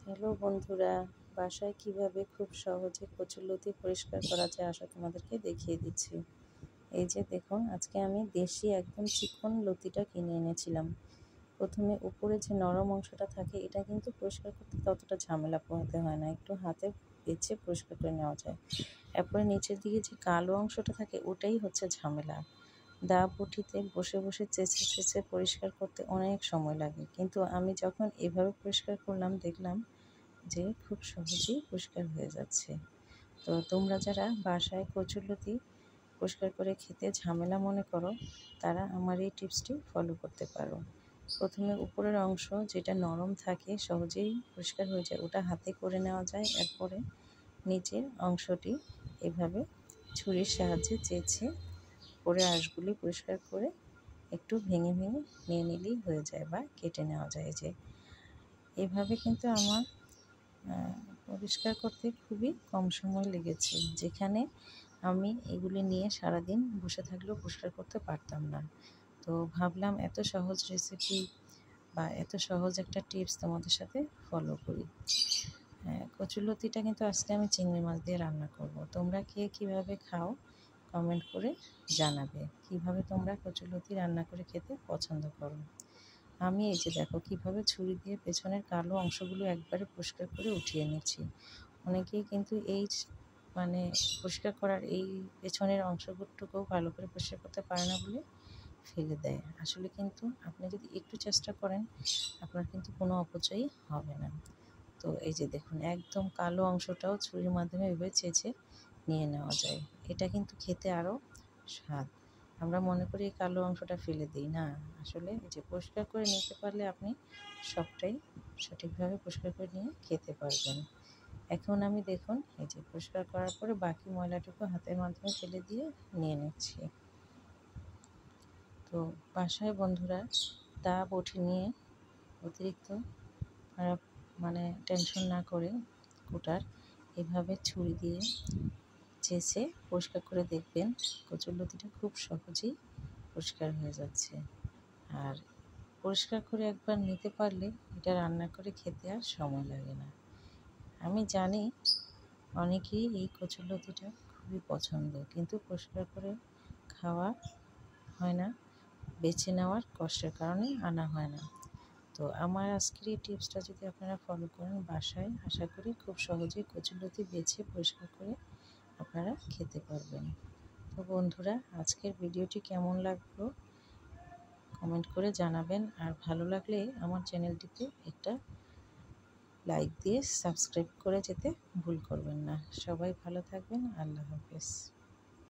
Hello বন্ধুরা, বাসায় কিভাবে খুব সহজে কচুরলতি পরিষ্কার করা যায় আসো তোমাদেরকে দেখিয়ে দিচ্ছি। এই যে দেখুন, আজকে আমি দেশি একদম চিকন লতিটা কিনে এনেছিলাম। প্রথমে উপরে যে নরম অংশটা থাকে এটা কিন্তু পরিষ্কার করতে ততটা ঝামেলা পোহাতে হয় না, একটু হাতে বেছে পরিষ্কার করে নেওয়া যায়। এরপরে নিচের দিকে যে কালো অংশটা থাকে ওটাই হচ্ছে ঝামেলা। দা বটিতে বসে বসে চেঁচে চেঁচে পরিষ্কার করতে অনেক সময় লাগে, কিন্তু আমি যখন এভাবে পরিষ্কার করলাম দেখলাম যে খুব সহজেই পরিষ্কার হয়ে যাচ্ছে। তো তোমরা যারা বাসায় কচুরলতি পরিষ্কার করে খেতে ঝামেলা মনে করো, তারা আমার এই টিপসটি ফলো করতে পারো। প্রথমে উপরের অংশ যেটা নরম থাকে সহজেই পরিষ্কার হয়ে যায়, ওটা হাতে করে নেওয়া যায়। এরপরে নিচের অংশটি এভাবে ছুরির সাহায্যে চেঁচে পরে আঁশগুলি পরিষ্কার করে একটু ভেঙে ভেঙে নিয়ে নিলেই হয়ে যায়, বা কেটে নেওয়া যায়। যে এভাবে কিন্তু আমার পরিষ্কার করতে খুবই কম সময় লেগেছে, যেখানে আমি এগুলি নিয়ে সারাদিন বসে থাকলেও পরিষ্কার করতে পারতাম না। তো ভাবলাম এত সহজ রেসিপি বা এত সহজ একটা টিপস তোমাদের সাথে ফলো করি। কচুরলতিটা কিন্তু আজকে আমি চিংড়ি মাছ দিয়ে রান্না করব। তোমরা কে কীভাবে খাও কমেন্ট করে জানাবে, কিভাবে তোমরা কচুরলতি রান্না করে খেতে পছন্দ করো। আমি এই যে দেখো কিভাবে ছুরি দিয়ে পেছনের কালো অংশগুলো একবারে পরিষ্কার করে উঠিয়ে নিচ্ছি। অনেকেই কিন্তু এই পরিষ্কার করার এই পেছনের অংশটুকুও ভালো করে পরিষ্কার করতে পারে না বলে ফেলে দেয়। আসলে কিন্তু আপনি যদি একটু চেষ্টা করেন, আপনার কিন্তু কোনো অপচয়ই হবে না। তো এই যে দেখুন, একদম কালো অংশটাও ছুরির মাধ্যমে এভাবে চেঁচে নিয়ে নেওয়া যায়। এটা কিন্তু খেতে আরও স্বাদ। আমরা মনে করি এই কালো অংশটা ফেলে দিই, না, আসলে এই যে পরিষ্কার করে নিতে পারলে আপনি সবটাই সঠিকভাবে পরিষ্কার করে নিয়ে খেতে পারবেন। এখন আমি দেখুন এই যে পরিষ্কার করার পরে বাকি ময়লাটুকু হাতের মাধ্যমে ফেলে দিয়ে নিয়ে নিচ্ছি। তো বাসায় বন্ধুরা দা বটি নিয়ে অতিরিক্ত টেনশন না করে কুটার এভাবে ছুরি দিয়ে চেঁচে পরিষ্কার করে দেখবেন কচুরলতিটা খুব সহজেই পরিষ্কার হয়ে যাচ্ছে। আর পরিষ্কার করে একবার নিতে পারলে এটা রান্না করে খেতে আর সময় লাগে না। আমি জানি অনেকেই এই কচুরলতিটা খুবই পছন্দ, কিন্তু পরিষ্কার করে খাওয়া হয় না, বেছে নেওয়ার কষ্টের কারণে আনা হয় না। তো আমার আজকের এই টিপসটা যদি আপনারা ফলো করেন বাসায়, আশা করি খুব সহজেই কচুরলতি বেছে পরিষ্কার করে আপনারা খেতে পারবেন। তো বন্ধুরা, আজকের ভিডিওটি কেমন লাগলো কমেন্ট করে জানাবেন। আর ভালো লাগলে আমার চ্যানেলটিতে একটা লাইক দিয়ে সাবস্ক্রাইব করে যেতে ভুল করবেন না। সবাই ভালো থাকবেন। আল্লাহ হাফেজ।